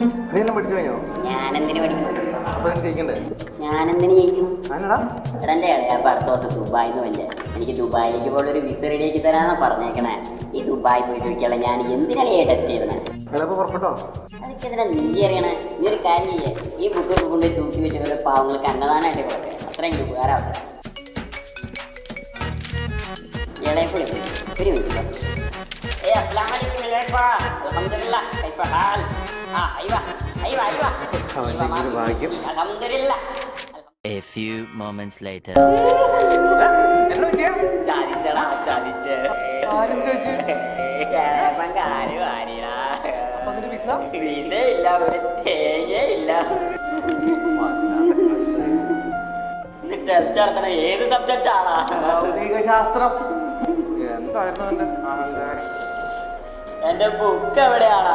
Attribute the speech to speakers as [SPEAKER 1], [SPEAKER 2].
[SPEAKER 1] പഠിച്ചു കഴിഞ്ഞോ?
[SPEAKER 2] ഞാനെന്തിനു പഠിക്കും?
[SPEAKER 1] ഞാനെന്തിനു
[SPEAKER 2] ജയിക്കും? എന്റെ ഇളയാ അടുത്ത ദിവസം ദുബായിന്ന് വല്ല എനിക്ക് ദുബായിലേക്ക് പോലുള്ള ഒരു വിസ റെഡിയാക്കി തരാനാ പറഞ്ഞേക്കണേ. ഈ ദുബായ് പോയി ചോദിക്കാനുള്ള ഞാൻ എന്തിനാണ് ടെസ്റ്റ് ചെയ്തത്? അതൊക്കെ എന്തിനാ നീ അറിയണേ? നീ ഒരു കാര്യം ചെയ്യേ, ഈ ബുക്കൊക്കെ കൊണ്ടുപോയി തൂക്കി വെച്ച പാവങ്ങൾക്ക് അന്നദാനമായിട്ട് കൊടുക്കുക. അത്രയെങ്കിലും ഉപകാരമാവട്ടെ. ഇളയപ്പൊളി ഒരു മിനിറ്റ്. അസ്സലാമലൈക്കും ഇളയപ്പ. അൽഹംദുലില്ലാ. കൈഫ ഹാൽ? അൽഹംദുലില്ലാ.
[SPEAKER 3] A few moments later.
[SPEAKER 2] Test നടത്തണ ഏത് സബ്ജക്റ്റ് ആണാ?
[SPEAKER 1] ഭൗതികശാസ്ത്രം. എന്തായിരുന്നു എന്റെ അഹങ്കാരം?
[SPEAKER 2] എന്റെ ബുക്ക് എവിടെയാണാ?